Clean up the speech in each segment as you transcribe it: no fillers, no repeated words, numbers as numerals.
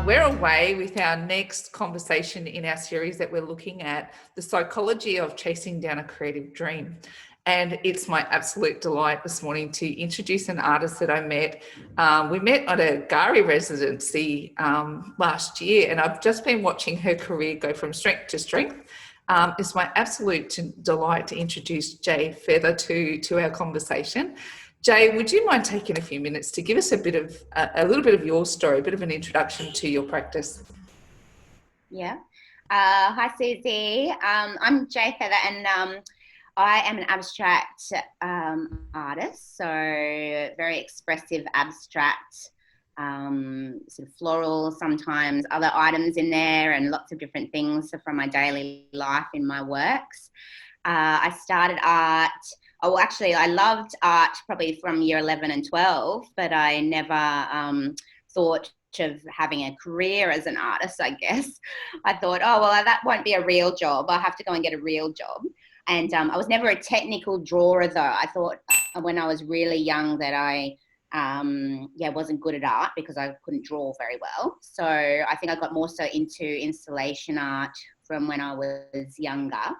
We're away with our next conversation in our series that we're looking at the psychology of chasing down a creative dream. And it's my absolute delight this morning to introduce an artist that I met. We met at a Gari residency last year, and I've just been watching her career go from strength to strength. It's my absolute delight to introduce Jay Feather to our conversation. Jay, would you mind taking a few minutes to give us a little bit of your story, a bit of an introduction to your practice? Yeah. Hi, Susie. I'm Jay Feather, and I am an abstract artist, so very expressive, abstract, sort of floral, sometimes other items in there, and lots of different things from my daily life in my works. I started art. Oh, actually, I loved art probably from year 11 and 12, but I never thought of having a career as an artist, I guess. I thought, oh, well, that won't be a real job. I'll have to go and get a real job. And I was never a technical drawer, though. I thought when I was really young that I wasn't good at art because I couldn't draw very well. So I think I got more so into installation art from when I was younger.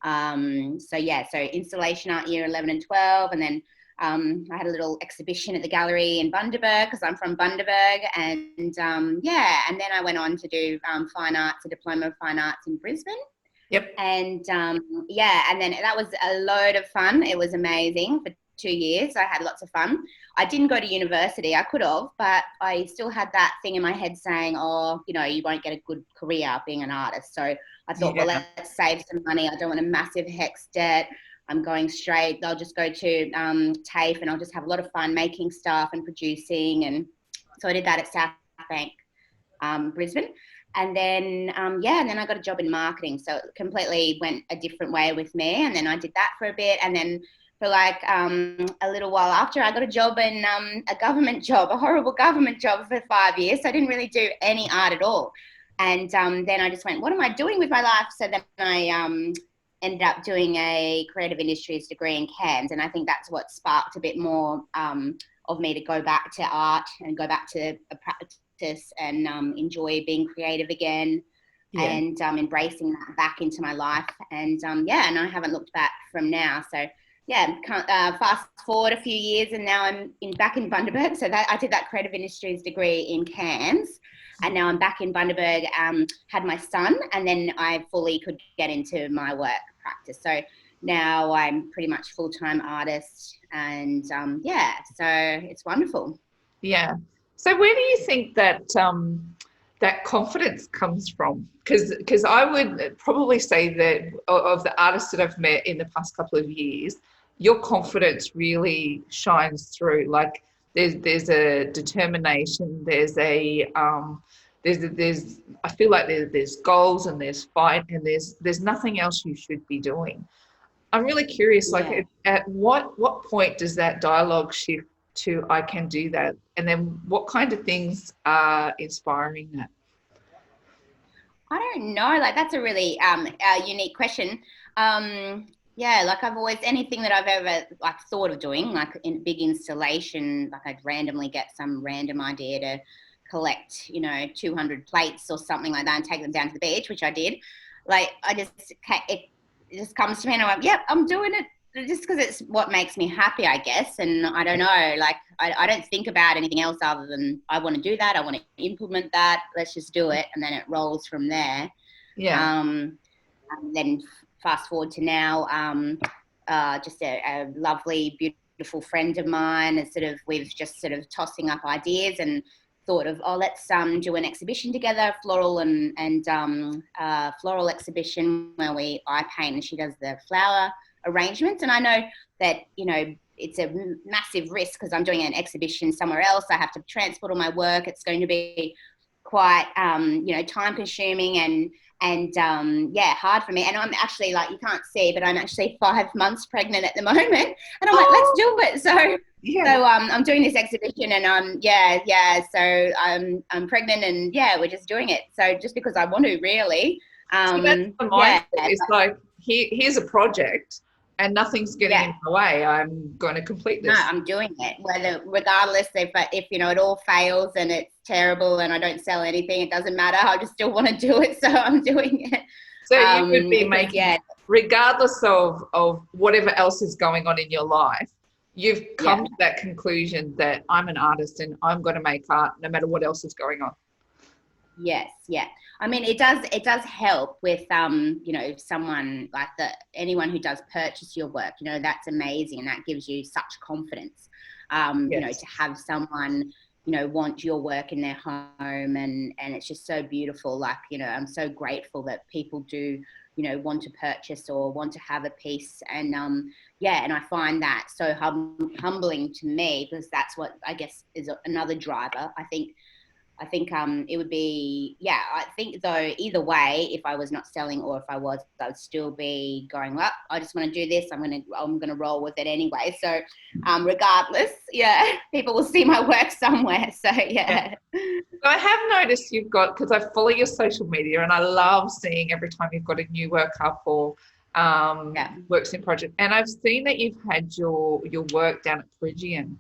So installation art year 11 and 12, and then I had a little exhibition at the gallery in Bundaberg because I'm from Bundaberg, and then I went on to do fine arts, a diploma of fine arts in Brisbane. Yep. And and then that was a load of fun. It was amazing for 2 years. I had lots of fun. I didn't go to university. I could have, but I still had that thing in my head saying, oh, you won't get a good career being an artist. So I thought, well, let's save some money. I don't want a massive HECS debt. I'm going straight. I'll just go to TAFE, and I'll just have a lot of fun making stuff and producing. And so I did that at South Bank, Brisbane. And then, and then I got a job in marketing. So it completely went a different way with me. And then I did that for a bit. And then for like a little while after, I got a job in a government job, a horrible government job for 5 years. So I didn't really do any art at all. And then I just went, what am I doing with my life? So then I ended up doing a creative industries degree in Cairns. And I think that's what sparked a bit more of me to go back to art and go back to a practice and enjoy being creative again. And embracing that back into my life. And and I haven't looked back from now. So fast forward a few years, and now I'm back in Bundaberg. So I did that creative industries degree in Cairns, and now I'm back in Bundaberg. Had my son, and then I fully could get into my work practice. So now I'm pretty much full-time artist, and so it's wonderful. Yeah. So where do you think that that confidence comes from? Because I would probably say that of the artists that I've met in the past couple of years, your confidence really shines through. Like there's a determination, there's I feel like there's goals and there's fight, and there's nothing else you should be doing. I'm really curious, like at what point does that dialogue shift to I can do that, and then what kind of things are inspiring that? I don't know. Like, that's a really unique question. Like I've always, anything that I've ever like thought of doing, like in big installation, like I'd randomly get some random idea to collect, 200 plates or something like that and take them down to the beach, which I did. Like it just comes to me and I went, yep, I'm doing it. Just because it's what makes me happy, I guess. And I don't know, like, I don't think about anything else other than I want to do that. I want to implement that. Let's just do it. And then it rolls from there. Yeah. And then fast forward to now, just a lovely, beautiful friend of mine is we've just tossing up ideas and thought of, let's do an exhibition together, floral and floral exhibition where I paint and she does the flower arrangements. And I know that it's a massive risk because I'm doing an exhibition somewhere else. I have to transport all my work. It's going to be quite time consuming and hard for me. And I'm actually, like, you can't see, but I'm actually 5 months pregnant at the moment, and I'm like, let's do it. So I'm doing this exhibition, and so I'm pregnant, and we're just doing it. So just because I want to, really. So that's the mindset. It's like here's a project. And nothing's getting Yeah. in my way. I'm going to complete No, this. I'm doing it. Whether, regardless if you know it all fails and it's terrible and I don't sell anything, it doesn't matter. I just still want to do it, so I'm doing it. So you would be Because making, regardless of whatever else is going on in your life, you've come to that conclusion that I'm an artist and I'm going to make art no matter what else is going on. Yes, yeah. I mean, it does help with you know, someone like anyone who does purchase your work, you know, that's amazing and that gives you such confidence. You know, Yes. to have someone, you know, want your work in their home, and it's just so beautiful. Like, you know, I'm so grateful that people do, you know, want to purchase or want to have a piece. And yeah, and I find that so humbling to me, because that's what I guess is another driver. I think it would be, yeah, I think though, either way, if I was not selling or if I was, I'd still be going, well, I just want to do this. I'm going to roll with it anyway. So regardless, yeah, people will see my work somewhere. So yeah. So I have noticed you've got, because I follow your social media and I love seeing every time you've got a new work up or works in project. And I've seen that you've had your work down at Phrygian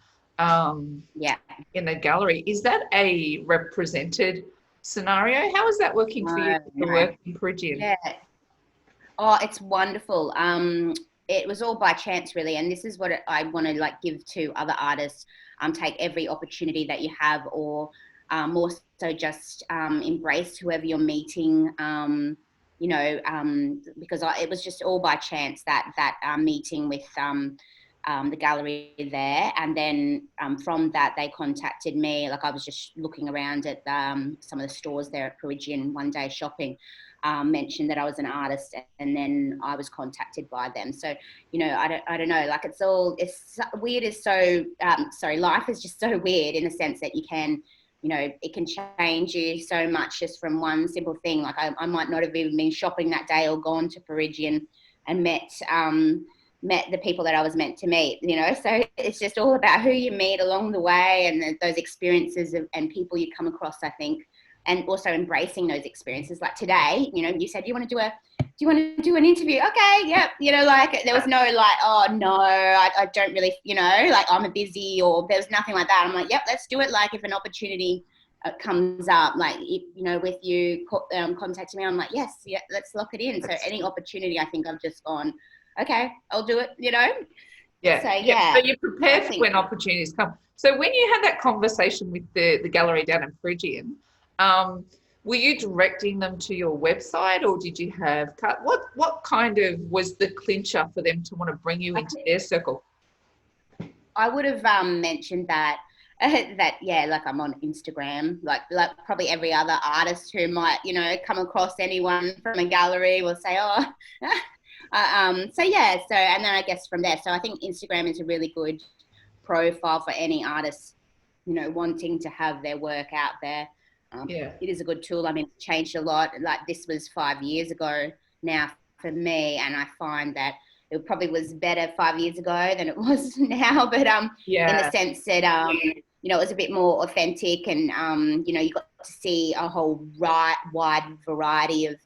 Yeah. in the gallery. Is that a represented scenario? How is that working for you, the No. work in Phrygian? Yeah. Oh, it's wonderful. It was all by chance, really, and this is what I want to like give to other artists. Take every opportunity that you have, or more so, just embrace whoever you're meeting. You know, because it was just all by chance that meeting with the gallery there, and then from that they contacted me. Like, I was just looking around at some of the stores there at Parisian one day shopping. Mentioned that I was an artist, and then I was contacted by them. So, you know, I don't know. Like, it's weird. Is so sorry. Life is just so weird in the sense that you can, you know, it can change you so much just from one simple thing. Like, I might not have even been shopping that day or gone to Parisian and met the people that I was meant to meet, you know. So it's just all about who you meet along the way, and those experiences and people you come across, I think. And also embracing those experiences. Like today, you know, you said, do you want to do an interview? Okay, yep. You know, like there was no like, oh no, I don't really, you know, like I'm busy, or there was nothing like that. I'm like, yep, let's do it. Like, if an opportunity comes up, like, you know, with you contacting me, I'm like, yes, yeah, let's lock it in. So any opportunity, I think I've just gone, okay, I'll do it, you know. Yeah. So Yeah. yeah, So you're prepared for when opportunities come. So when you had that conversation with the gallery down in Phrygian, were you directing them to your website, or did you have what kind of was the clincher for them to want to bring you into their circle? I would have mentioned that that, yeah, like I'm on Instagram, like probably every other artist who might, you know, come across anyone from a gallery will say, oh. So yeah, so, and then I guess from there, so I think Instagram is a really good profile for any artist, you know, wanting to have their work out there. Yeah. It is a good tool. I mean, it's changed a lot. Like, this was 5 years ago now for me, and I find that it probably was better 5 years ago than it was now. But in the sense that you know, it was a bit more authentic, and you know, you got to see a whole wide variety of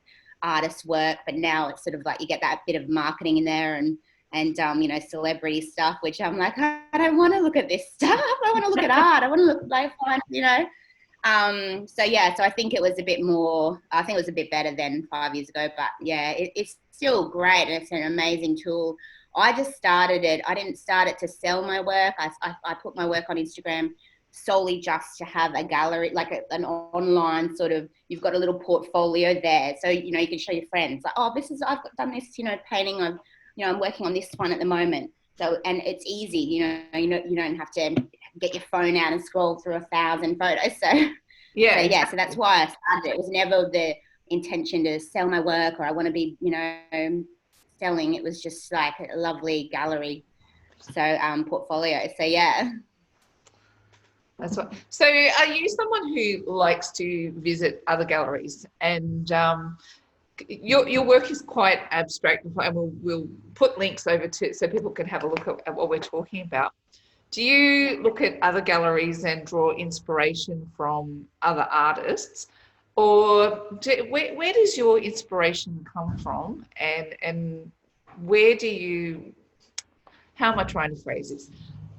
artists' work. But now it's sort of like you get that bit of marketing in there, and you know, celebrity stuff, which I'm like, I don't want to look at this stuff. I want to look at art. I want to look like, you know. So yeah, so I think it was a bit more, I think it was a bit better than 5 years ago, but yeah, it's still great, and it's an amazing tool. I just started it. I didn't start it to sell my work. I put my work on Instagram solely just to have a gallery, like an online sort of, you've got a little portfolio there. So, you know, you can show your friends like, oh, I've done this, you know, painting. I'm working on this one at the moment. So, and it's easy, you don't have to get your phone out and scroll through 1,000 photos. So yeah, so that's why I started. It was never the intention to sell my work, or I want to be, you know, selling. It was just like a lovely gallery, so portfolio. So yeah. That's what. So are you someone who likes to visit other galleries? And your work is quite abstract, and we'll put links over to so people can have a look at what we're talking about. Do you look at other galleries and draw inspiration from other artists, or where does your inspiration come from, and where do you how am I trying to phrase this?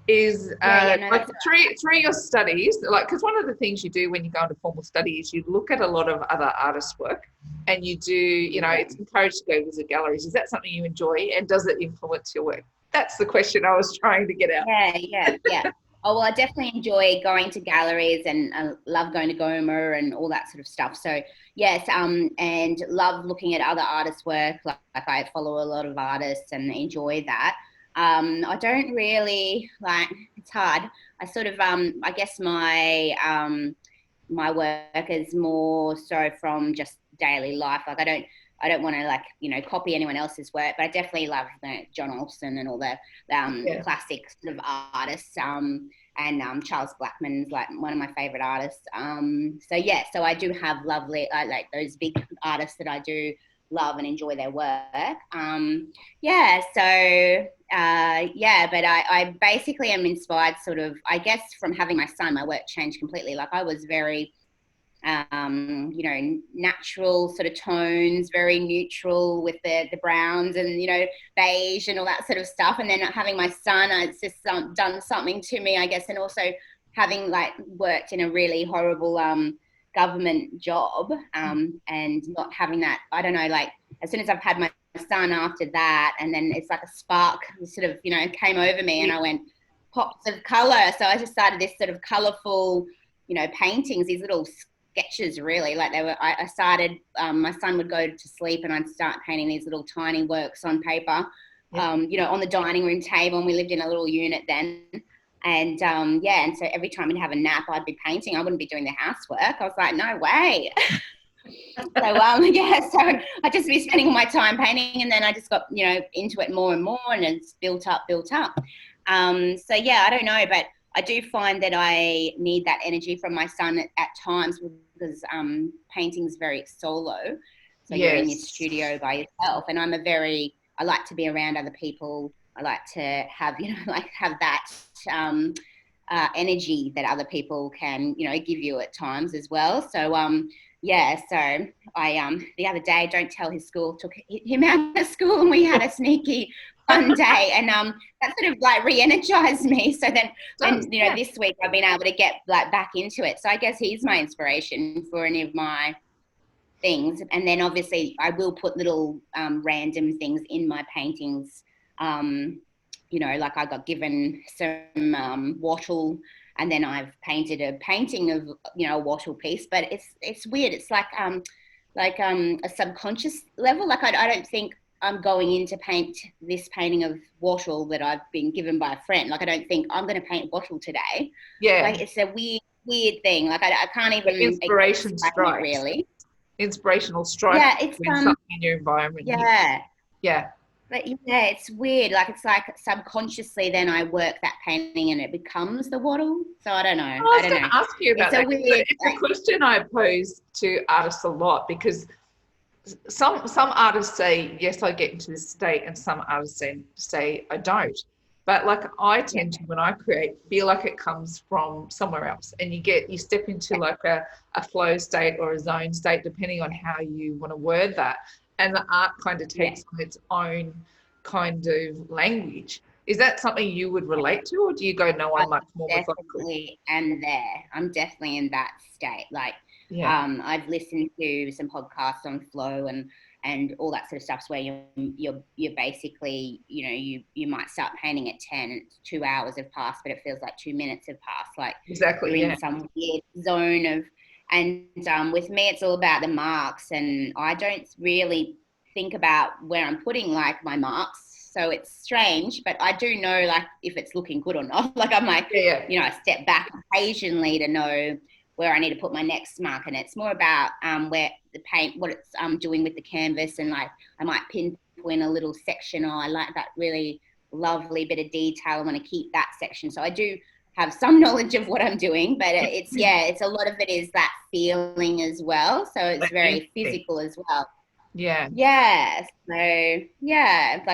Is No, like that's through your studies, like, because one of the things you do when you go into formal study is you look at a lot of other artists' work, and you do, you know, it's encouraged to go visit galleries. Is that something you enjoy, and does it influence your work? That's the question I was trying to get out. Yeah. Oh, well, I definitely enjoy going to galleries, and I love going to Goma and all that sort of stuff. So yes, and love looking at other artists' work. Like I follow a lot of artists and enjoy that. I don't really like. It's hard. I sort of I guess my work is more so from just daily life. Like I don't want to, like, you know, copy anyone else's work, but I definitely love John Olsen and all the classic sort of artists. And Charles Blackman's like one of my favorite artists. So I do have lovely like those big artists that I do love and enjoy their work. But I basically am inspired sort of, I guess, from having my son. My work changed completely. Like I was very you know, natural sort of tones, very neutral with the browns and, you know, beige and all that sort of stuff. And then having my son, it's just done something to me, I guess. And also having like worked in a really horrible government job and not having that, I don't know, like as soon as I've had my son after that, and then it's like a spark sort of, you know, came over me, and I went pops of color. So I just started this sort of colorful, you know, paintings, these little sketches, really. Like they were, I started, my son would go to sleep and I'd start painting these little tiny works on paper, you know, on the dining room table, and we lived in a little unit then. And and so every time we'd have a nap, I'd be painting. I wouldn't be doing the housework. I was like, no way. So so I'd just be spending my time painting, and then I just got, you know, into it more and more, and it's built up. I don't know, but I do find that I need that energy from my son at times, because painting's very solo. So you're in your studio by yourself, and I like to be around other people. I like to have, you know, like have that energy that other people can, you know, give you at times as well. So so I the other day, don't tell his school, took him out of school, and we had a sneaky fun day, and that sort of like re-energized me. So then, and you know, this week I've been able to get like back into it. So I guess he's my inspiration for any of my things. And then obviously I will put little random things in my paintings. You know, like I got given some wattle, and then I've painted a painting of, you know, a wattle piece. But it's weird. It's like a subconscious level. Like I don't think I'm going in to paint this painting of wattle that I've been given by a friend. Like I don't think I'm going to paint wattle today. Yeah. Like it's a weird thing. Like I can't even inspiration strikes. Really. Inspirational strike. Yeah, it's something in your environment. Yeah. But yeah, it's weird. Like it's like subconsciously, then I work that painting and it becomes the wattle. So I don't know. I was going to ask you about that. It's a question I pose to artists a lot, because some artists say, yes, I get into this state, and some artists say I don't. But like I tend to, when I create, feel like it comes from somewhere else, and you step into like a flow state or a zone state, depending on how you want to word that. And the art kind of takes on its own kind of language. Is that something you would relate to, or do you go, no, I'm much more methodical? I'm definitely in that state. Like, I've listened to some podcasts on flow and all that sort of stuff, where you're basically, you know, you might start painting at 10, and 2 hours have passed, but it feels like 2 minutes have passed. Like exactly, you're in some weird zone of. And with me, it's all about the marks, and I don't really think about where I'm putting like my marks. So it's strange, but I do know like if it's looking good or not. Like I'm like, you know, I step back occasionally to know where I need to put my next mark, and it's more about where the paint, what it's doing with the canvas, and like I might pinpoint a little section. Oh, I like that really lovely bit of detail. I want to keep that section. So I do have some knowledge of what I'm doing, but it's a lot of it is that feeling as well. So it's very physical as well. Like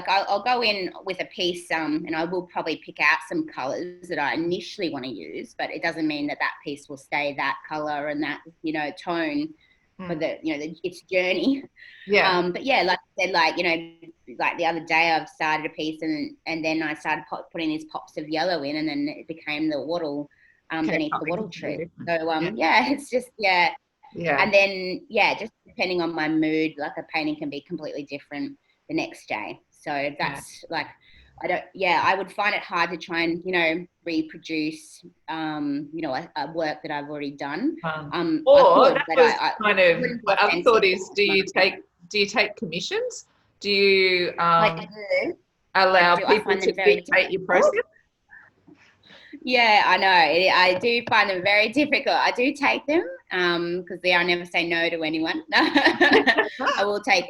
I'll go in with a piece and I will probably pick out some colors that I initially want to use, but it doesn't mean that piece will stay that color and that, you know, tone for the, its journey. Yeah. But yeah, like I said, like the other day I've started a piece and then I started putting these pops of yellow in, and then it became the wattle Okay, beneath the something wattle completely tree. different. So Yeah. yeah, it's just, yeah. Yeah. And then, yeah, just depending on my mood, like a painting can be completely different the next day. So that's like, I would find it hard to try and, reproduce, a work that I've already done. I Or could, that but was I kind of wouldn't be my other thought authentic. is, do you take commissions? Do you I do. I allow do. I people find to them very dictate your difficult. process? Yeah, I know. I do find them very difficult. I do take them because I never say no to anyone. I will take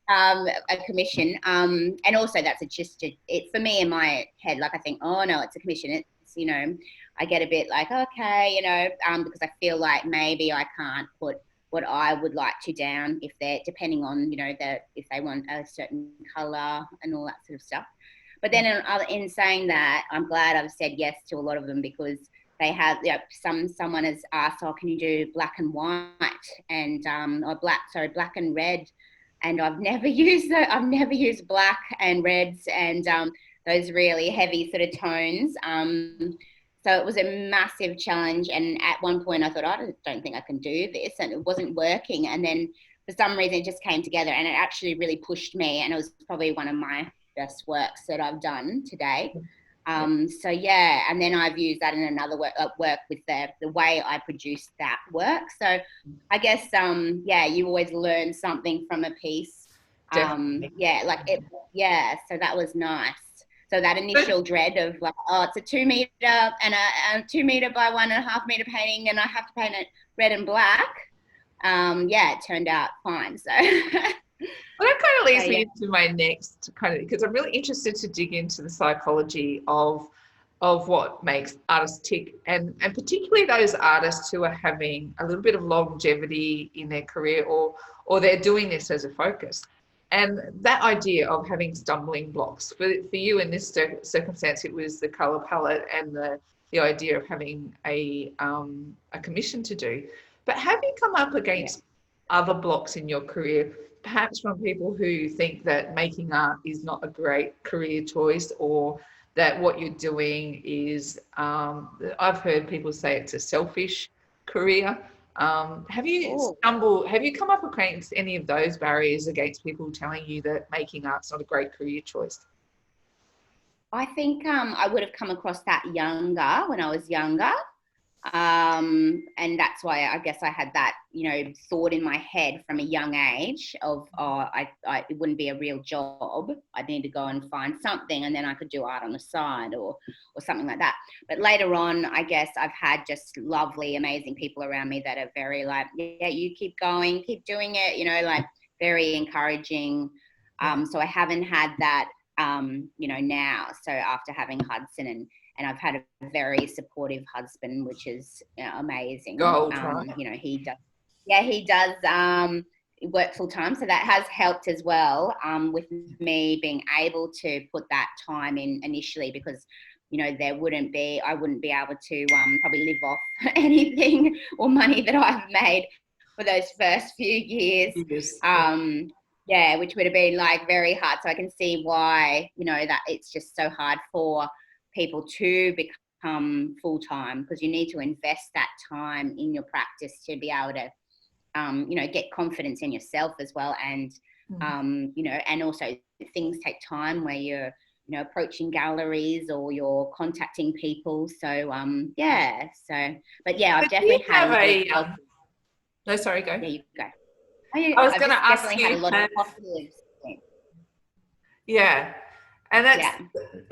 a commission. And also that's it for me in my head. Like I think, oh no, it's a commission. It's, I get a bit like, okay, because I feel like maybe I can't put what I would like to down if they're depending on, if they want a certain color and all that sort of stuff. But then in saying that, I'm glad I've said yes to a lot of them because they have, someone has asked, oh, can you do black and white and or black and red, and I've never used that. I've never used black and reds and those really heavy sort of tones. So it was a massive challenge, and at one point I thought, I don't think I can do this, and it wasn't working. And then for some reason it just came together, and it actually really pushed me, and it was probably one of my best works that I've done today. So yeah, and then I've used that in another work with the way I produce that work. So I guess you always learn something from a piece. Definitely. So that was nice. So that initial dread of like, oh, it's a 2 meter and a 2 meter by 1.5 meter painting, and I have to paint it red and black. It turned out fine. So. Well, that kind of leads me into my next because I'm really interested to dig into the psychology of what makes artists tick, and particularly those artists who are having a little bit of longevity in their career, or they're doing this as a focus. And that idea of having stumbling blocks for you in this circumstance, it was the color palette and the idea of having a commission to do. But have you come up against other blocks in your career, perhaps from people who think that making art is not a great career choice, or that what you're doing is, I've heard people say it's a selfish career. Have you come up against any of those barriers against people telling you that making art's not a great career choice? I think I would have come across that younger when I was younger. And that's why I guess I had that, thought in my head from a young age of, it wouldn't be a real job. I'd need to go and find something, and then I could do art on the side or something like that. But later on, I guess I've had just lovely, amazing people around me that are very like, yeah, you keep going, keep doing it, like very encouraging. So I haven't had that, now. So after having Hudson and I've had a very supportive husband, which is amazing. Gold, right? He does work full time, so that has helped as well with me being able to put that time in initially, because I wouldn't be able to probably live off anything or money that I've made for those first few years. Which would have been like very hard. So I can see why that it's just so hard for people to become full-time, because you need to invest that time in your practice to be able to get confidence in yourself as well, and and also things take time where you're approaching galleries or you're contacting people. So I've definitely had no, sorry, go. Yeah, you go. I was going to ask definitely you, had a lot of positives. Yeah. And that's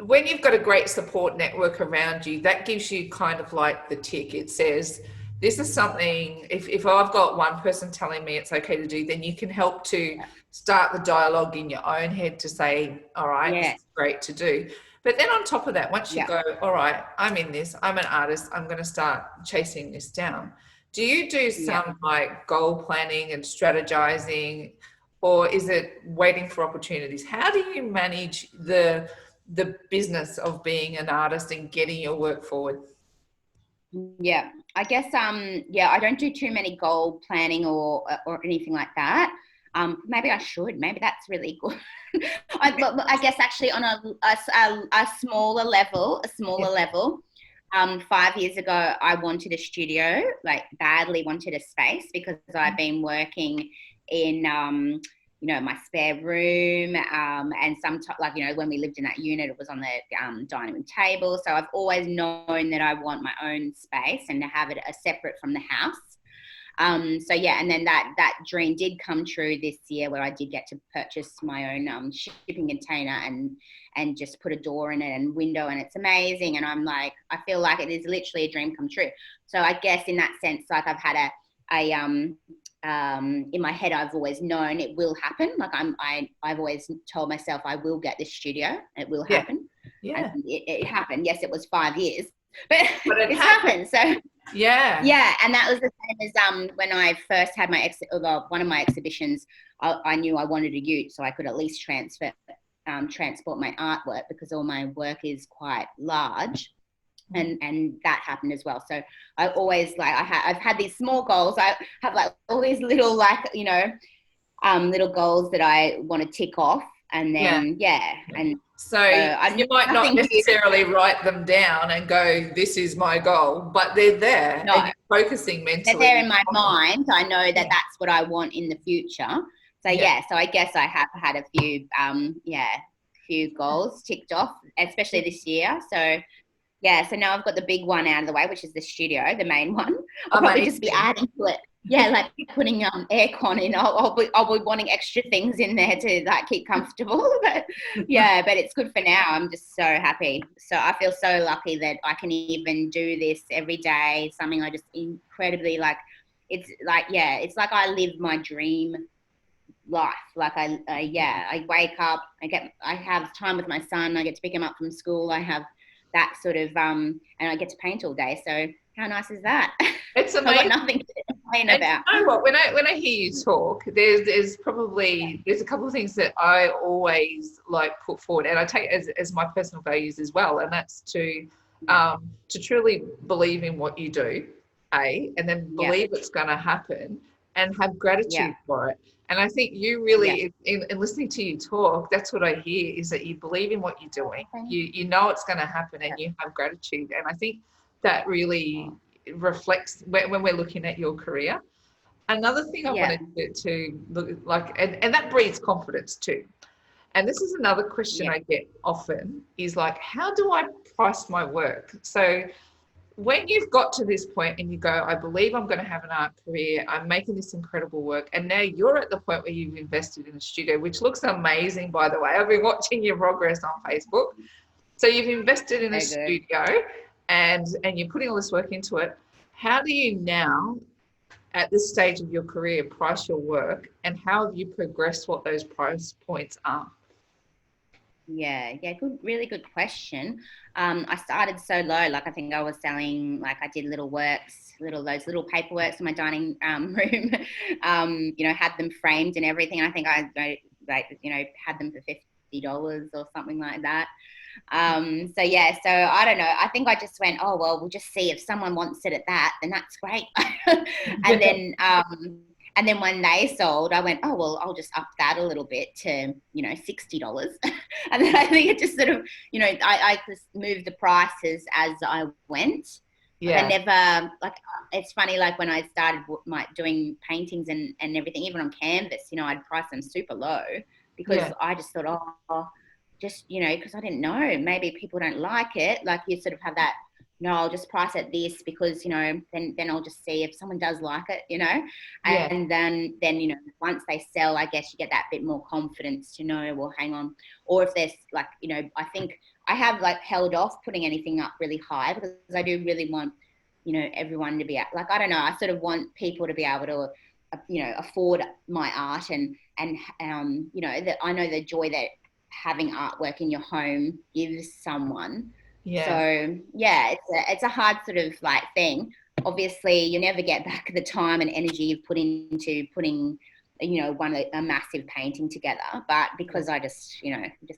when you've got a great support network around you, that gives you kind of like the tick. It says, this is something, if I've got one person telling me it's okay to do, then you can help to start the dialogue in your own head to say, all right, this is great to do. But then on top of that, once you go, all right, I'm in this, I'm an artist, I'm going to start chasing this down. Do you do some like goal planning and strategizing, or is it waiting for opportunities? How do you manage the business of being an artist and getting your work forward? Yeah, I guess yeah, I don't do too many goal planning or anything like that. Maybe I should. Maybe that's really good. I guess actually on a smaller level, Yeah. 5 years ago, I wanted a studio, like badly wanted a space because I've been working in my spare room, and sometimes, like, when we lived in that unit, it was on the dining room table. So I've always known that I want my own space and to have it separate from the house. So yeah, and then that dream did come true this year, where I did get to purchase my own shipping container and just put a door in it and window, and it's amazing. And I'm like, I feel like it is literally a dream come true. So I guess in that sense, like, I've had in my head, I've always known it will happen. Like, I've always told myself I will get this studio. It will Yeah. happen. Yeah. And it happened. Yes, it was 5 years, but But it it's happened. happened. So Yeah. yeah, and that was the same as when I first had my one of my exhibitions. I knew I wanted a ute, so I could at least transport my artwork, because all my work is quite large, and that happened as well. So I always, like, I've had these small goals. I have, like, all these little, like, little goals that I want to tick off, and Yeah. then and So I'm you might not nothing huge. necessarily write them down and go, this is my goal, but they're there No, and you're focusing they're there mentally in my on them. mind. I know that Yeah. that's what I want in the future. So Yeah. yeah, so I guess I have had a few goals ticked off, especially this year. So yeah, so now I've got the big one out of the way, which is the studio, the main one. I'll probably just be Amazing. adding to it. Yeah, like putting aircon in. I'll be wanting extra things in there to, like, keep comfortable. But yeah, but it's good for now. I'm just so happy. So I feel so lucky that I can even do this every day. Something I just incredibly like. It's like, yeah, it's like I live my dream life. Like, I wake up, I have time with my son. I get to pick him up from school. I have that sort of and I get to paint all day. So how nice is that? It's I've got amazing. nothing to complain And about. you know what? When I hear you talk, there's a couple of things that I always like put forward, and I take as my personal values as well, and that's to truly believe in what you do, and then Yeah, believe it's going to happen, and have yeah, gratitude for it. And I think you yeah. really, in listening to you talk, that's what I hear, is that you believe in what you're doing. You know it's going to happen, and you have gratitude. And I think that really reflects when we're looking at your career. Another thing I Yeah, wanted to look like, and that breeds confidence too. And this is another question yeah, I get often, is like, how do I price my work? So when you've got to this point and you go, I believe I'm going to have an art career, I'm making this incredible work, and now you're at the point where you've invested in a studio, which looks amazing, by the way. I've been watching your progress on Facebook. So you've invested in a very good. studio, and you're putting all this work into it. How do you now, at this stage of your career, price your work, and how have you progressed what those price points are? Yeah, good, really good question. I started so low, like, I think I was selling, like, I did those little paperworks in my dining room, had them framed and everything. I think had them for $50 or something like that. So yeah, so I don't know. I think I just went, oh well, we'll just see if someone wants it at that, then that's great. and then and then when they sold, I went, oh well, I'll just up that a little bit to $60. And then I think it just sort of, I just moved the prices as I went. Like, I Yeah, never, like, it's funny, like, when I started doing paintings and everything, even on canvas, I'd price them super low, because yeah, I just thought, oh, just, because I didn't know, maybe people don't like it. Like, you sort of have that, no, I'll just price it this, because, then I'll just see if someone does like it. yeah, And then, once they sell, I guess you get that bit more confidence to know, well, hang on. Or if there's, like, I think I have, like, held off putting anything up really high, because I do really want, everyone to be, like, I don't know, I sort of want people to be able to, afford my art, and that I know the joy that having artwork in your home gives someone. yeah, So yeah, it's a hard sort of, like, thing. Obviously, you never get back the time and energy you've put into putting, a massive painting together. But because I just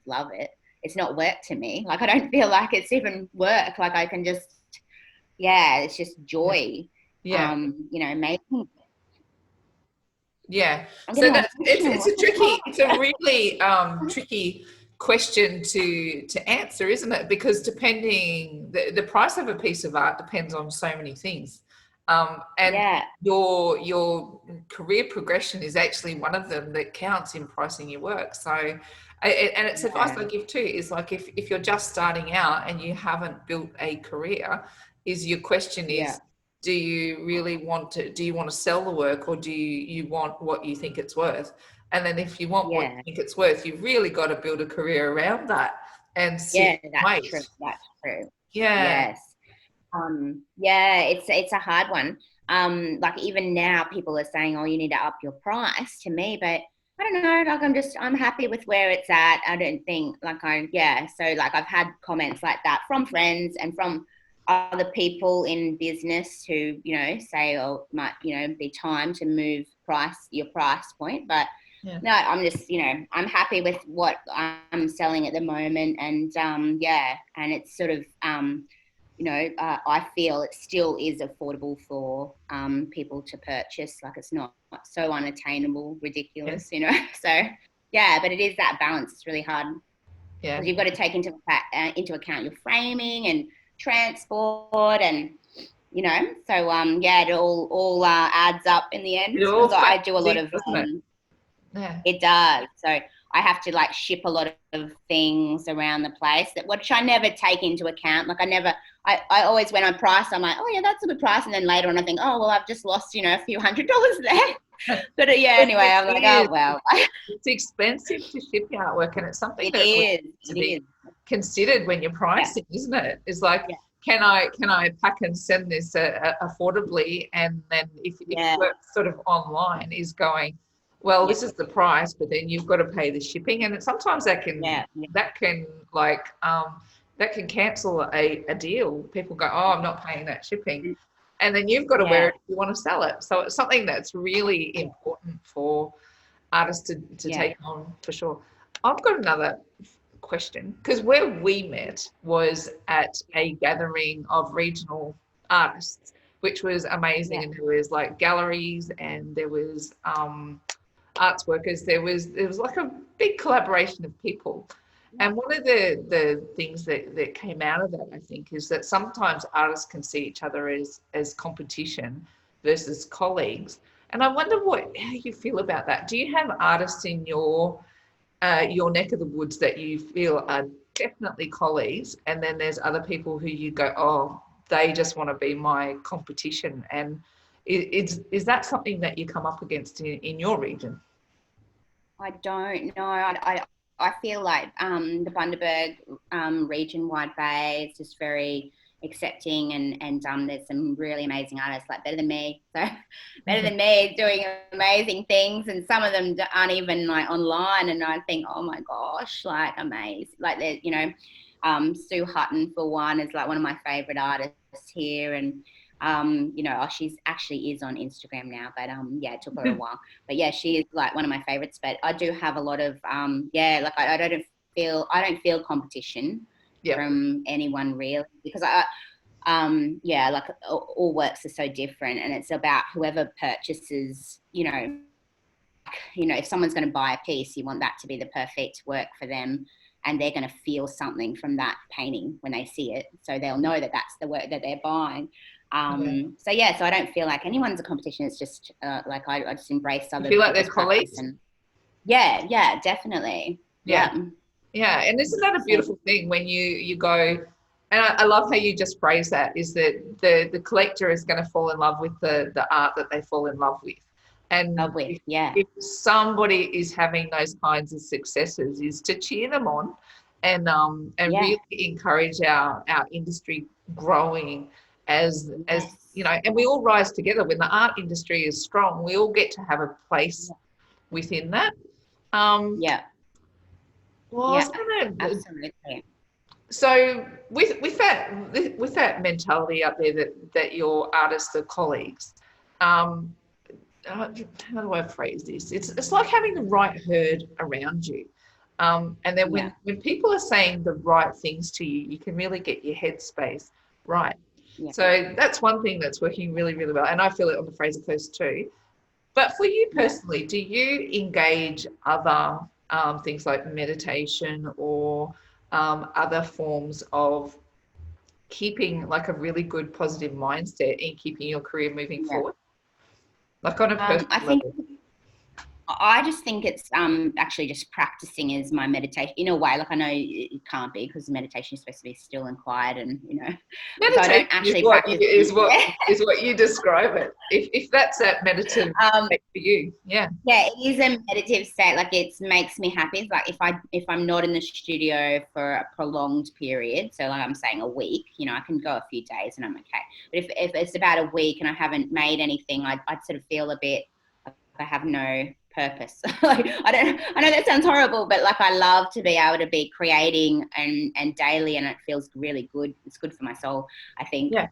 love it, it's not work to me. Like, I don't feel like it's even work. Like, I can just yeah, it's just joy. Yeah. You know, making. Yeah. I'm So getting that's emotional. it's a really tricky question to answer, isn't it? Because depending the price of a piece of art depends on so many things. And Yeah, your career progression is actually one of them that counts in pricing your work. So and it's advice yeah, I give too, is like if you're just starting out and you haven't built a career, is your question yeah, is, do you really want to, do you want to sell the work, or do you want what you think it's worth? And then if you want what you yeah, think it's worth, you've really got to build a career around that and sit yeah. and That's wait. true. That's true. Yeah. Yes. Yeah, it's a hard one. Like even now, people are saying, "Oh, you need to up your price," to me, but I don't know. Like I'm happy with where it's at. I don't think yeah. So like I've had comments like that from friends and from other people in business who say, "Oh, it might be time to move your price point," but. Yeah. No, I'm just, I'm happy with what I'm selling at the moment, and yeah, and it's sort of I feel it still is affordable for people to purchase. Like it's not so unattainable, Yeah. ridiculous. So yeah, but it is that balance. It's really hard Yeah. because you've got to take into account your framing and transport and so yeah, it all adds up in the end It all because I do a factors lot in, of doesn't it? Yeah. it does. So I have to like ship a lot of things around the place which I never take into account. Like I always, when I price, I'm like, oh yeah, that's a good price. And then later on I think, oh, well, I've just lost, a few $100 there. But yeah, anyway, I'm like, It oh, well, it's expensive to ship your artwork, and it's something it that really is. needs to It be is. considered when you're Yeah. pricing, isn't it? It's like, Yeah. can I pack and send this affordably? And then if Yeah. work sort of online is going, well, Yeah. this is the price, but then you've got to pay the shipping, and sometimes Yeah. Yeah. that can like that can cancel a deal. People go, oh, I'm not paying that shipping, and then you've got to wear Yeah. it if you want to sell it. So it's something that's really important for artists to Yeah. take on, for sure. I've got another question, because where we met was at a gathering of regional artists, which was amazing. Yeah. And there was like galleries, and there was arts workers. There was like a big collaboration of people. And one of the things that came out of that, I think, is that sometimes artists can see each other as competition versus colleagues. And I wonder how you feel about that. Do you have artists in your neck of the woods that you feel are definitely colleagues, and then there's other people who you go, oh, they just want to be my competition? And is that something that you come up against in your region? I don't know. I feel like the Bundaberg region wide bay is just very accepting, and there's some really amazing artists, like better than me, so better than me, doing amazing things, and some of them aren't even like online, and I think, oh my gosh, like amazing, like there's Sue Hutton for one is like one of my favorite artists here, and she's actually is on Instagram now, but yeah, it took her a while. But yeah, she is like one of my favorites. But I do have a lot of like I don't feel competition Yeah. from anyone really, because like all works are so different, and it's about whoever purchases, if someone's going to buy a piece, you want that to be the perfect work for them, and they're going to feel something from that painting when they see it, so they'll know that that's the work that they're buying. So yeah, so I don't feel like anyone's a competition. It's just like I just embrace You other feel like they're people's practice, colleagues? and yeah, definitely. Yeah. Yeah. Yeah. And isn't that a beautiful thing when you go, and I love how you just phrase that, is that the collector is going to fall in love with the art that they fall in love with. And if somebody is having those kinds of successes, is to cheer them on, and really encourage our industry growing as and we all rise together. When the art industry is strong, we all get to have a place within that. Yeah. Well, Yeah. Absolutely. so with that mentality out there that your artists are colleagues, how do I phrase this? It's like having the right herd around you. And then when people are saying the right things to you, you can really get your headspace right. Yeah. So that's one thing that's working really, really well. And I feel it on the Fraser Coast too. But for you personally, do you engage other things like meditation or other forms of keeping like a really good positive mindset in keeping your career moving Yeah. forward? Like on a personal I think level? I just think it's actually just practicing is my meditation in a way. Like I know it can't be because meditation is supposed to be still and quiet, and so I Meditation don't actually practice. is what you describe it. If that's that meditative um, state for you, yeah. yeah, it is a meditative state. Like it makes me happy. It's like if I'm not in the studio for a prolonged period, so like I'm saying a week, I can go a few days and I'm okay. But if it's about a week and I haven't made anything, I'd sort of feel a bit like I have no purpose. Like I know that sounds horrible, but like I love to be able to be creating and daily, and it feels really good. It's good for my soul, I think. Yeah.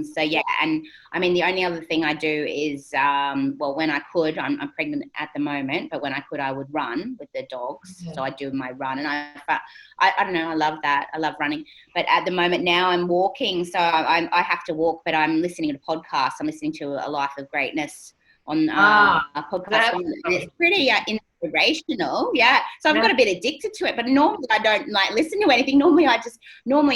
So yeah, and I mean the only other thing I do is well, when I could, I'm pregnant at the moment, but when I could I would run with the dogs. So I do my run, and I don't know, I love that. I love running, but at the moment now I'm walking, so I have to walk, but I'm listening to podcasts. I'm listening to A Life of Greatness on a podcast, and it's pretty inspirational. Yeah, so I've got a bit addicted to it, but normally I don't like listen to anything. Normally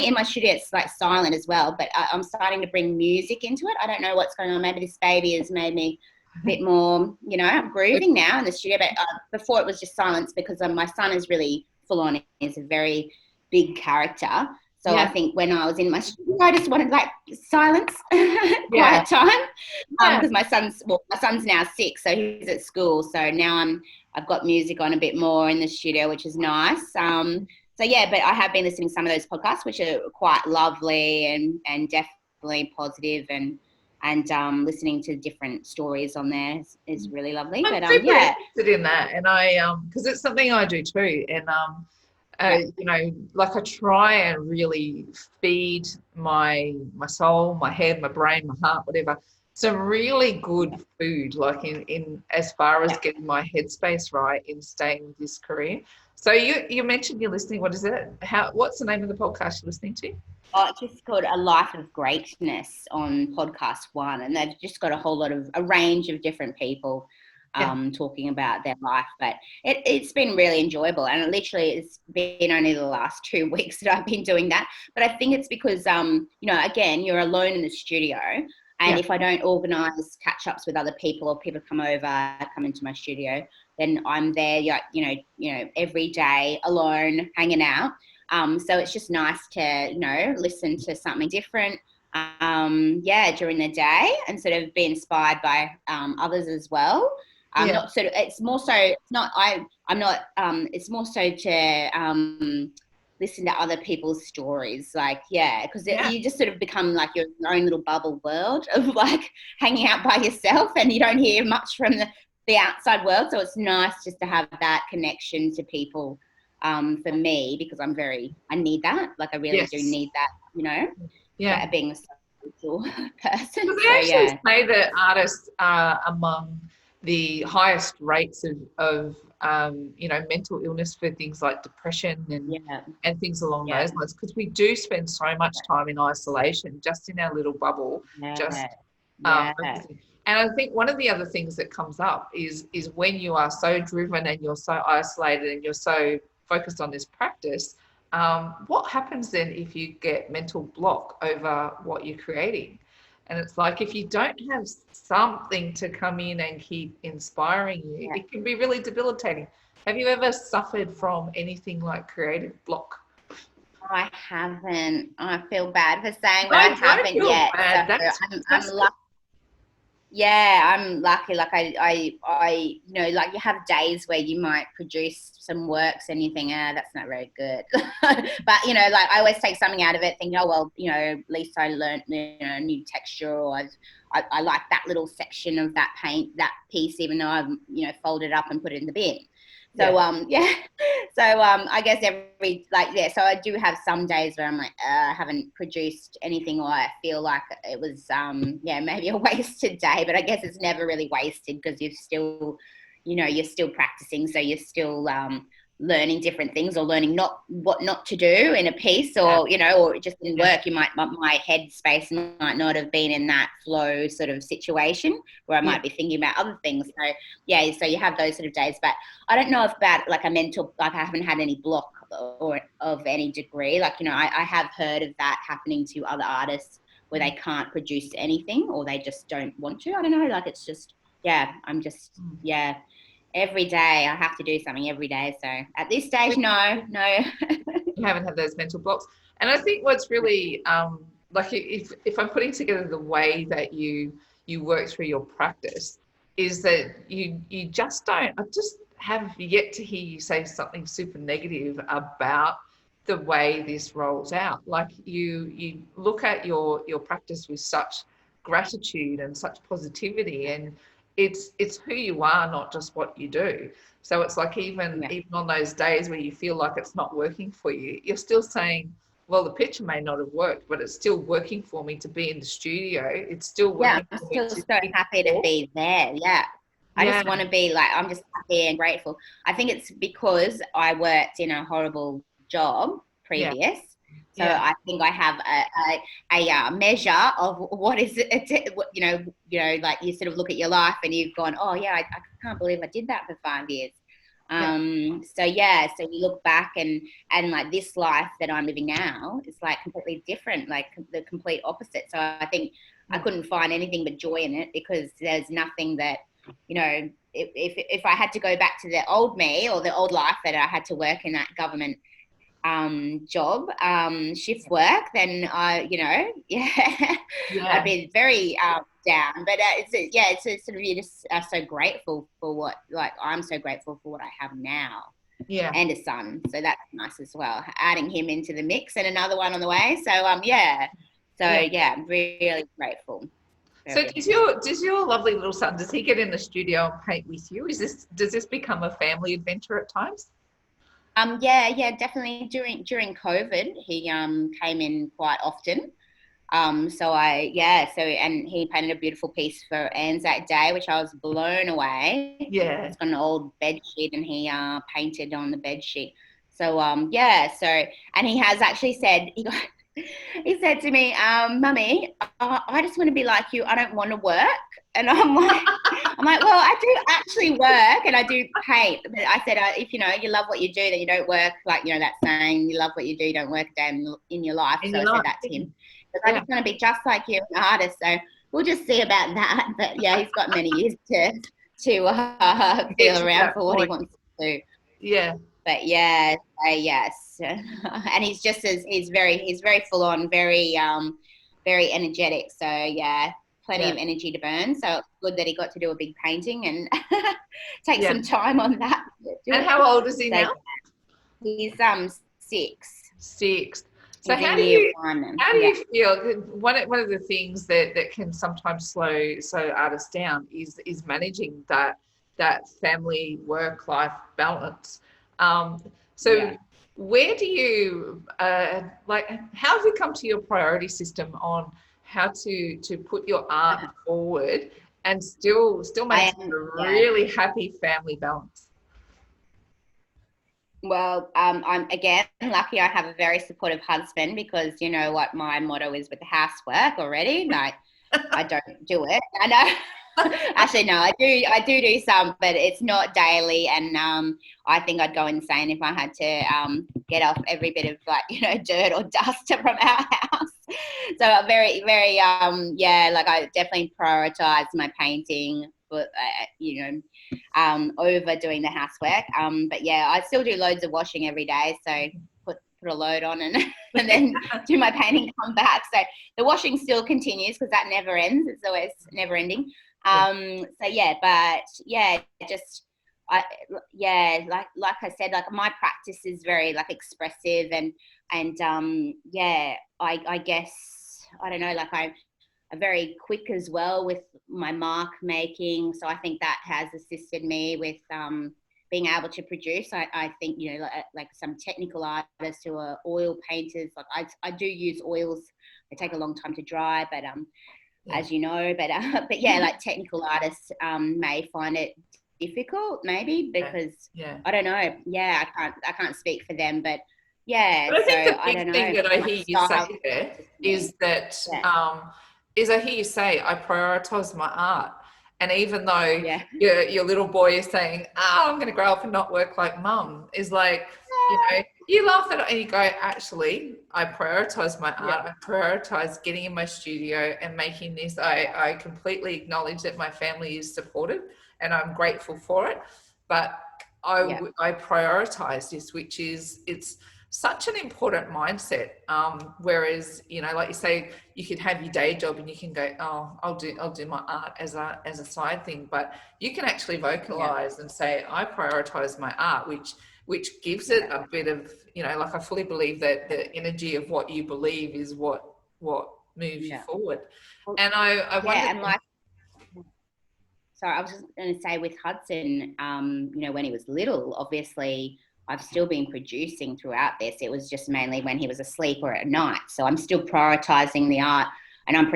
in my studio it's like silent as well, but I'm starting to bring music into it. I don't know what's going on. Maybe this baby has made me a bit more, I'm grooving now in the studio, but before it was just silence because my son is really full on. He's a very big character. So I think when I was in my studio, I just wanted like silence, quiet time, because my son's now 6, so he's at school. So now I've got music on a bit more in the studio, which is nice. So yeah, but I have been listening to some of those podcasts, which are quite lovely and definitely positive, and listening to different stories on there is really lovely. I'm super interested in that, and I because it's something I do too, and like I try and really feed my soul, my head, my brain, my heart, whatever, some really good food, like in as far as getting my headspace right in staying with this career. So you mentioned you're listening. What is it? What's the name of the podcast you're listening to? Oh, it's just called A Life of Greatness on Podcast One, and they've just got a range of different people talking about their life. But it's been really enjoyable, and it's been only the last 2 weeks that I've been doing that. But I think it's because again, you're alone in the studio, and if I don't organise catch-ups with other people or people come into my studio, then I'm there, every day alone, hanging out. So it's just nice to, listen to something different, during the day and sort of be inspired by others as well. Not sort of, it's more so, it's not, I'm not, it's more so to listen to other people's stories, because you just sort of become like your own little bubble world of like hanging out by yourself, and you don't hear much from the outside world. So it's nice just to have that connection to people. For me, because I need that. Like I really do need that, being a social person. They actually say that artists are among the highest rates of mental illness for things like depression and things along those lines, because we do spend so much time in isolation, just in our little bubble, focusing. And I think one of the other things that comes up is when you are so driven and you're so isolated and you're so focused on this practice, what happens then if you get mental block over what you're creating? And it's like, if you don't have something to come in and keep inspiring you, it can be really debilitating. Have you ever suffered from anything like creative block? I haven't. I feel bad for saying, but I haven't yet. So I'm lucky. Yeah, I'm lucky. Like I like you have days where you might produce some works and you think, that's not very good. But like I always take something out of it, thinking, oh well, at least I learned a new texture, or I like that little section of that that piece, even though I've folded it up and put it in the bin. So so I guess so I do have some days where I'm like, I haven't produced anything, or I feel like it was maybe a wasted day, but I guess it's never really wasted because you've still you're still practicing, so you're still learning different things or learning what not to do in a piece, or or it just didn't work. My head space might not have been in that flow sort of situation where I might be thinking about other things. So you have those sort of days, but I don't know if about like a mental, like I haven't had any block or of any degree. Like, I have heard of that happening to other artists where they can't produce anything or they just don't want to. I don't know, like it's just, every day I have to do something every day. So at this stage, no. You haven't had those mental blocks. And I think what's really like if I'm putting together the way that you work through your practice is that you just don't, I just have yet to hear you say something super negative about the way this rolls out. Like you look at your practice with such gratitude and such positivity, and it's who you are, not just what you do. So it's like even on those days where you feel like it's not working for you, you're still saying, well, the picture may not have worked, but it's still working for me to be in the studio. It's still working I'm for me still so happy to be there. I just want to be like, I'm just happy and grateful. I think it's because I worked in a horrible job previous. So I think I have a measure of what is it, like you sort of look at your life and you've gone, oh yeah, I can't believe I did that for 5 years. So you look back and like this life that I'm living now is like completely different, like the complete opposite. So I think I couldn't find anything but joy in it, because there's nothing that, if I had to go back to the old me or the old life that I had to work in that government job, shift work, then I'd be very down. But it's a sort of, you just are so grateful for what, like I'm so grateful for what I have now. And a son, so that's nice as well, adding him into the mix, and another one on the way. So I'm really grateful. So does your lovely little son, does he get in the studio and paint with you? Does this become a family adventure at times? Definitely during COVID, he came in quite often. And he painted a beautiful piece for Anzac Day, which I was blown away. It's got an old bed sheet, and he painted on the bed sheet. So and he has actually said, he said to me, Mummy, I just want to be like you. I don't want to work. And I'm like, well, I do actually work and I do paint. But I said, if you love what you do, then you don't work. Like, that saying, you love what you do, don't work a day in your life. So I said that to him. But I just want to be just like you, an artist. So we'll just see about that. But yeah, he's got many years to feel around for what he wants to do. But yes, and he's very full on, very energetic. So plenty of energy to burn. So it's good that he got to do a big painting and take some time on that. And how old is he now? He's 6. 6. So how do you feel? One of the things that can sometimes slow artists down is managing that family work life balance. Where do you how have you come to your priority system on how to put your art forward and still maintain a really happy family balance? Well, I'm again lucky I have a very supportive husband, because you know what my motto is with the housework already. Like, I don't do it. I know. Actually, no, I do some, but it's not daily. And I think I'd go insane if I had to get off every bit of dirt or dust from our house. So I'm very, very I definitely prioritize my painting, but over doing the housework. But I still do loads of washing every day. So put a load on and then do my painting, come back. So the washing still continues, because that never ends. It's always never ending. Like I said, like my practice is very expressive and I guess, I don't know, like I'm very quick as well with my mark making. So I think that has assisted me with being able to produce. I think, like some technical artists who are oil painters, like I do use oils. They take a long time to dry, but as you know, but like technical artists may find it difficult, maybe, Yeah. because Yeah. I don't know. Yeah, I can't speak for them, but yeah. But I So think the I don't big thing know. that I Like hear you say style there for is me. that Yeah. I hear you say I prioritize my art, and even though Yeah. your little boy is saying, "Oh, I'm going to grow up and not work like mum," is like, you know, you laugh at it and you go, "Actually, I prioritize my Yeah. art. I prioritize getting in my studio and making this. I completely acknowledge that my family is supported, and I'm grateful for it, but." Yeah. I prioritize this, which is it's such an important mindset. Whereas, you know, like you say, you could have your day job and you can go, oh, I'll do my art as a side thing, but you can actually Yeah. vocalize and say, I prioritize my art, which gives it Yeah. a bit of, you know, like I fully believe that the energy of what you believe is what moves you Yeah. forward. Well, And I wonder. yeah, and like, so I was just going to say with Hudson, when he was little, obviously I've still been producing throughout this. It was just mainly when he was asleep or at night. So I'm still prioritizing the art, and I'm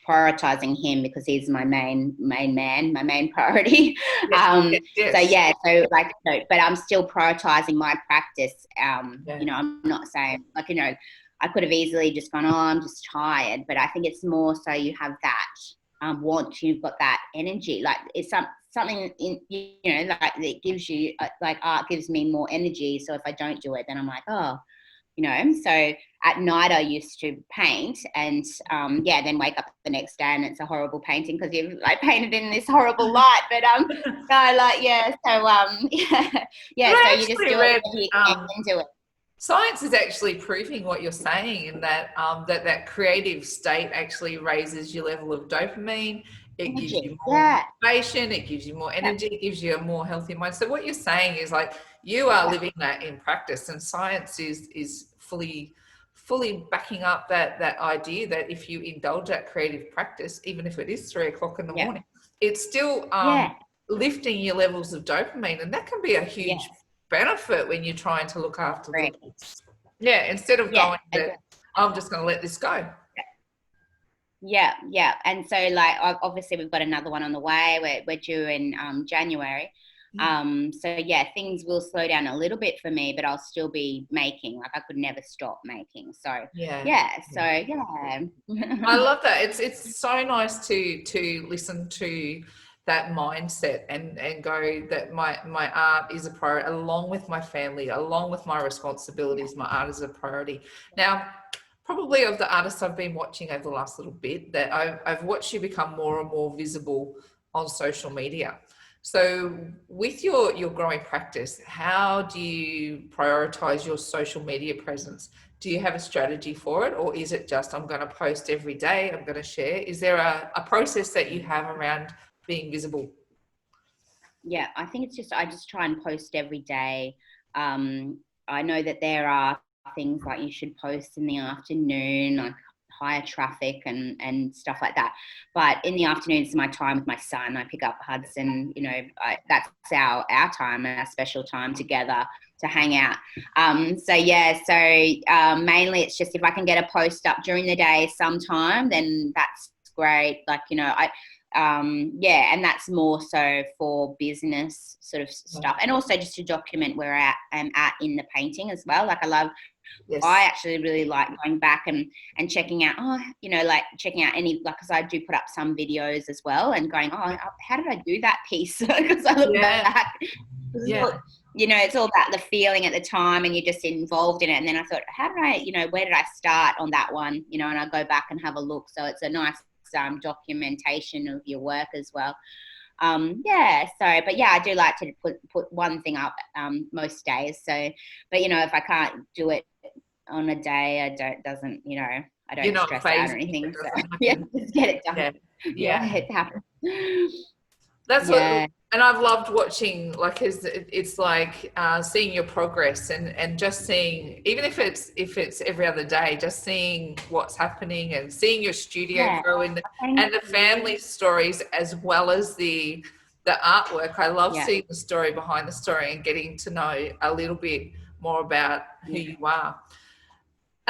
prioritizing him because he's my main man, my main priority. Yes, yes, So yes. yeah, but I'm still prioritizing my practice. Yeah. I'm not saying I could have easily just gone, oh, I'm just tired, but I think it's more so you have that want, you've got that energy, like it's something in like that gives you like art gives me more energy, so if I don't do it then I'm like, oh, so at night I used to paint, and then wake up the next day and it's a horrible painting because you've like painted in this horrible light, but so like yeah so But so I you just actually do it read when you can do it. science is actually proving what you're saying in that that creative state actually raises your level of dopamine. It gives you Energy, more yeah, motivation. It gives you more yeah, energy. It gives you a more healthy mind. So what you're saying is like you are living that in practice, and science is fully backing up that idea that if you indulge that creative practice, even if it is 3 o'clock in the yeah, morning, it's still yeah, lifting your levels of dopamine, and that can be a yeah, huge benefit when you're trying to look after little great, kids. Yeah, instead of yeah, going that I'm just going to let this go. yeah, yeah. And so, like, obviously, we've got another one on the way. We're due in January. So, yeah, things will slow down a little bit for me, but I'll still be making. Like, I could never stop making. So, Yeah. yeah. So, Yeah. yeah. I love that. It's so nice to listen to that mindset and go that my art is a priority along with my family, along with my responsibilities. My art is a priority. Now, probably of the artists I've been watching over the last little bit, that I've watched you become more and more visible on social media. So with your growing practice, how do you prioritize your social media presence? Do you have a strategy for it, or is it just I'm going to post every day, I'm going to share? Is there a process that you have around being visible? Yeah, I think it's just I just try and post every day. I know that there are things like you should post in the afternoon, like higher traffic and stuff like that. But in the afternoon, it's my time with my son. I pick up Hudson. That's our time, our special time together to hang out. Mainly it's just if I can get a post up during the day sometime, then that's great. Like and that's more so for business sort of stuff, and also just to document where I'm at in the painting as well. Like I Yes. actually really like going back and checking out, like checking out any, like, because I do put up some videos as well and going, oh, how did I do that piece? Because I look Yeah. back, Yeah. it's all about the feeling at the time and you're just involved in it. And then I thought, where did I start on that one? And I go back and have a look. So it's a nice documentation of your work as well. But yeah, I do like to put one thing up most days. So, but if I can't do it on a day, I You're don't not stress out phased or if anything. it So doesn't yeah, happen. just get it done. Yeah. Yeah, Yeah. it happens. That's what, Yeah, and I've loved watching, like, it's like seeing your progress and just seeing, even if it's every other day, just seeing what's happening and seeing your studio yeah. grow Thank and the you. family stories as well as the artwork. I love Yeah, seeing the story behind the story and getting to know a little bit more about who yeah. you are.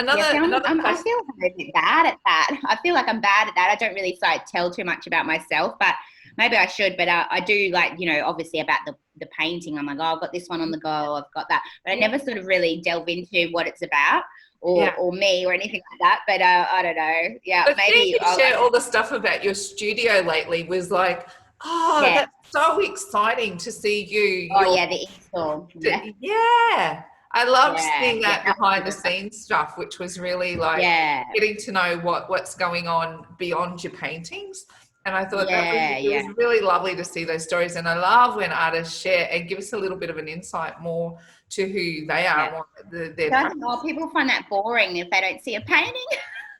Yeah, see, Another I place. feel like I'm a bit bad at that. I feel like I'm bad at that. I don't really tell too much about myself, but maybe I should, but I do like, you know, obviously about the painting. I'm like, oh, I've got this one on the go, I've got that. But I never sort of really delve into what it's about or me or anything like that. But I don't know. Yeah, But maybe seeing you share all the stuff about your studio lately was like, oh, yeah. that's so exciting to see you. Oh, yeah, the install. Yeah. Yeah. I loved Yeah. seeing that behind the scenes stuff, which was really like getting to know what's going on beyond your paintings. And I thought it was really lovely to see those stories. And I love when artists share and give us a little bit of an insight more to who they are and what their practice. People find that boring if they don't see a painting.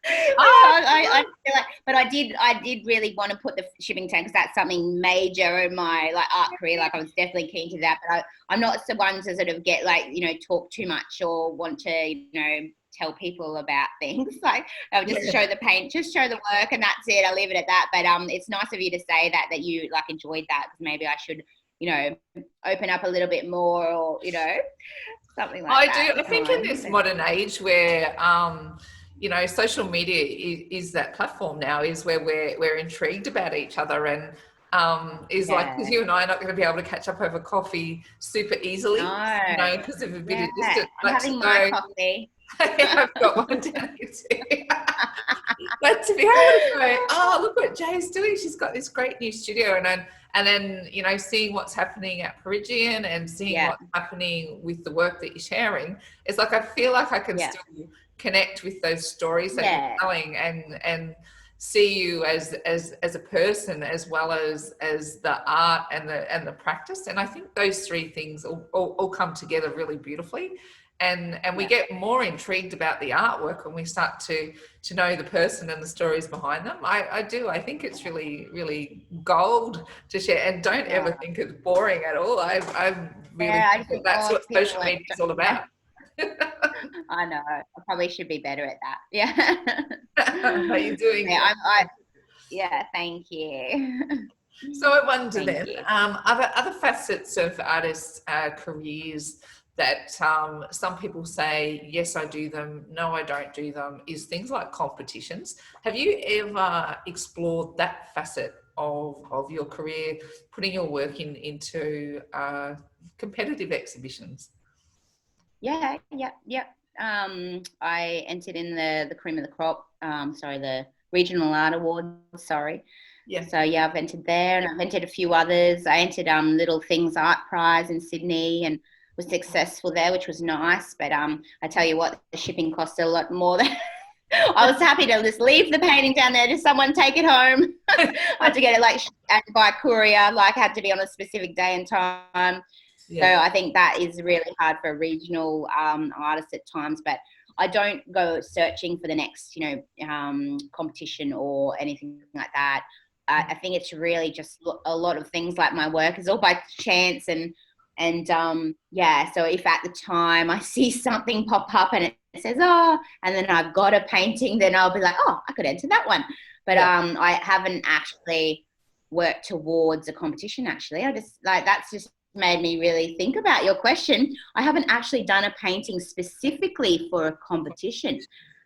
I feel like, but I did really want to put the shipping tag because that's something major in my like art career. Like I was definitely keen to that, but I'm not the one to sort of get like, you know, talk too much or want to, you know, tell people about things. Like I'll just show the paint, just show the work, and that's it. I'll leave it at that. But it's nice of you to say that you like enjoyed that, because maybe I should, you know, open up a little bit more, or you know, something like that. I think in this modern age where you know, social media is that platform now, is where we're intrigued about each other, and is like, because you and I are not going to be able to catch up over coffee super easily, you know, because of a bit of distance. I'm having my coffee. I've got one down here too. But to be able to go, oh, look what Jay's doing. She's got this great new studio, and then you know, seeing what's happening at Perigian and seeing what's happening with the work that you're sharing, it's like I feel like I can still connect with those stories that you're telling, and see you as a person as well as the art and the practice. And I think those three things all come together really beautifully. And we get more intrigued about the artwork when we start to know the person and the stories behind them. I think it's really, really gold to share, and don't ever think it's boring at all. I really think that's what social media is all about. I know. I probably should be better at that. Yeah. Are you doing? Yeah, thank you. So I wonder then, other facets of artists' careers that some people say, yes, I do them, no, I don't do them, is things like competitions. Have you ever explored that facet of your career, putting your work into competitive exhibitions? Yeah. I entered in the cream of the crop, the regional art awards, Yeah. So I've entered there, and I've entered a few others. I entered Little Things Art Prize in Sydney and was successful there, which was nice. But I tell you what, the shipping cost a lot more than I was happy to just leave the painting down there, just someone take it home. I had to get it like by courier, like had to be on a specific day and time. So I think that is really hard for a regional artist at times, but I don't go searching for the next, you know, competition or anything like that. I think it's really just a lot of things, like my work is all by chance, and so if at the time I see something pop up and it says, oh, and then I've got a painting, then I'll be like, oh, I could enter that one. But I haven't actually worked towards a competition, actually. I just that's just made me really think about your question. I haven't actually done a painting specifically for a competition.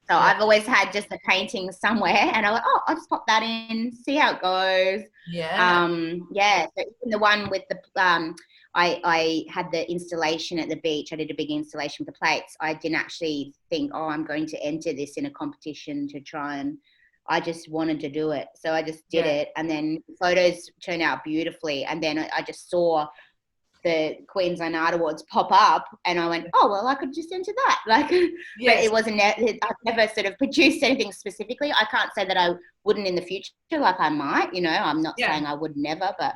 So I've always had just a painting somewhere, and I'm like, oh, I'll just pop that in, see how it goes. So even the one with the I had the installation at the beach. I did a big installation with the plates. I didn't actually think, oh, I'm going to enter this in a competition to try, and I just wanted to do it. So I just did it, and then photos turned out beautifully. And then I just saw the Queensland Art Awards pop up, and I went, oh, well, I could just enter that. Like, but it wasn't, I've never sort of produced anything specifically. I can't say that I wouldn't in the future, like I might, you know, I'm not saying I would never, but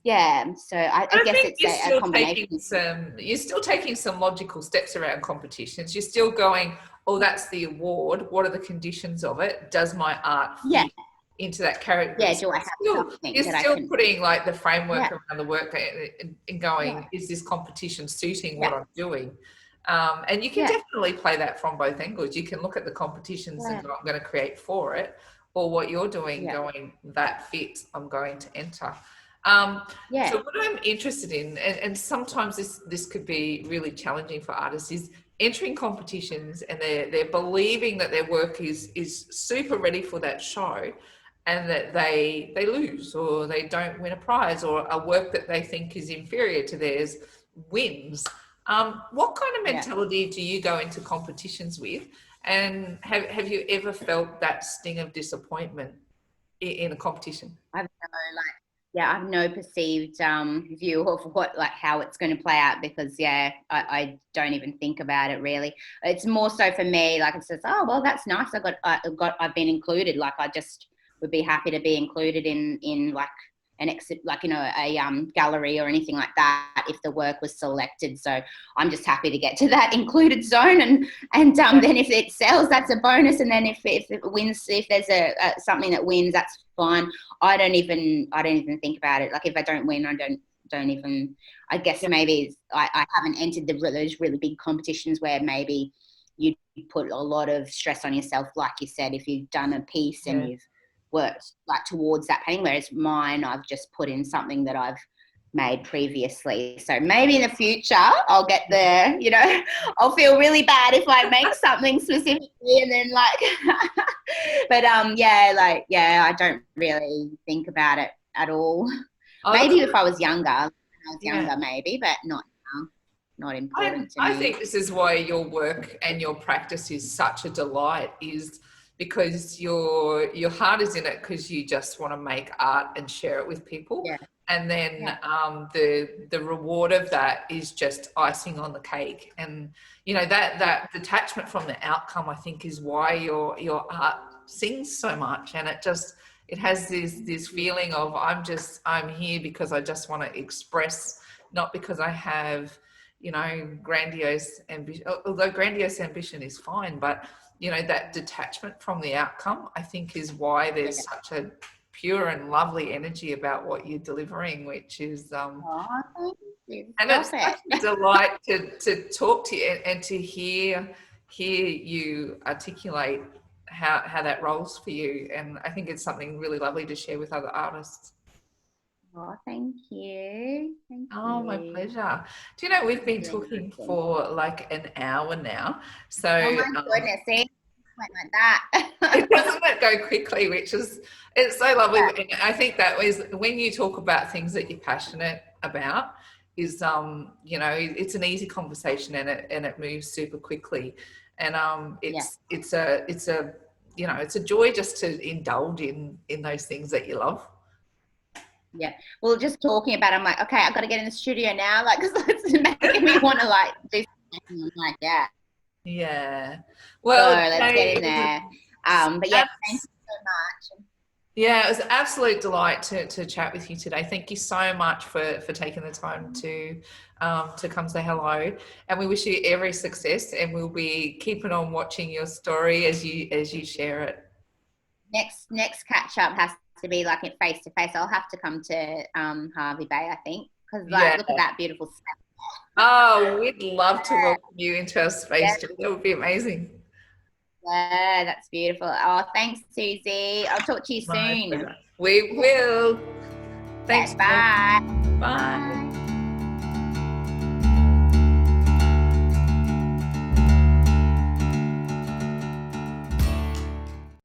so I guess it's a combination. You're still taking some logical steps around competitions. You're still going, oh, that's the award. What are the conditions of it? Does my art fit into that character? Do I have something? You're still putting like the framework around the work and going, is this competition suiting what I'm doing? And you can definitely play that from both angles. You can look at the competitions and go, I'm going to create for it, or what you're doing, going, that fits, I'm going to enter. So what I'm interested in, and sometimes this could be really challenging for artists, is entering competitions and they're believing that their work is super ready for that show. and that they lose or they don't win a prize, or a work that they think is inferior to theirs wins. What kind of mentality do you go into competitions with? And have you ever felt that sting of disappointment in a competition? I've no perceived view of what, like, how it's going to play out, because I don't even think about it really. It's more so for me, like, it says, oh well, that's nice, I've been included. Like, I just would be happy to be included in like an exit, like, you know, a gallery or anything like that, if the work was selected. So I'm just happy to get to that included zone, and then if it sells, that's a bonus, and then if it wins, if there's a something that wins, that's fine. I don't even think about it. Like, if I don't win, I don't even, I guess maybe I haven't entered those really big competitions where maybe you put a lot of stress on yourself, like you said, if you've done a piece and you've worked like towards that painting, whereas mine, I've just put in something that I've made previously. So maybe in the future I'll get there, you know. I'll feel really bad if I make something specifically and then like but I don't really think about it at all. Maybe if I was younger, maybe, but not now. Not important to me. I think this is why your work and your practice is such a delight, is because your heart is in it because you just want to make art and share it with people. And then the reward of that is just icing on the cake. And you know, that detachment from the outcome, I think, is why your art sings so much. And it has this feeling of I'm here because I just want to express, not because I have, you know, grandiose ambition. Although grandiose ambition is fine, but you know, that detachment from the outcome, I think, is why there's such a pure and lovely energy about what you're delivering, which is thank you. and it's such a delight to talk to you and to hear you articulate how that rolls for you. And I think it's something really lovely to share with other artists. Oh, thank you. My pleasure. Do you know, we've been talking for like an hour now. So oh my goodness, see? Like that. It doesn't go quickly, it's so lovely. And I think that was when you talk about things that you're passionate about, is you know, it's an easy conversation and it moves super quickly. And it's a you know, it's a joy just to indulge in those things that you love. Yeah. Well, just talking about it, I'm like, okay, I've got to get in the studio now, like, because it's making me want to like do something. I'm like, yeah. Well, so let's get in there. But yeah, thank you so much. Yeah, it was an absolute delight to chat with you today. Thank you so much for taking the time to come say hello, and we wish you every success, and we'll be keeping on watching your story as you share it. Next catch up has to be like face to face. I'll have to come to Harvey Bay, I think, because like look at that beautiful space. Oh, we'd love to welcome you into our space. That would be amazing. Yeah, that's beautiful. Oh, thanks, Susie. I'll talk to you soon. We will. Thanks. Bye. Bye.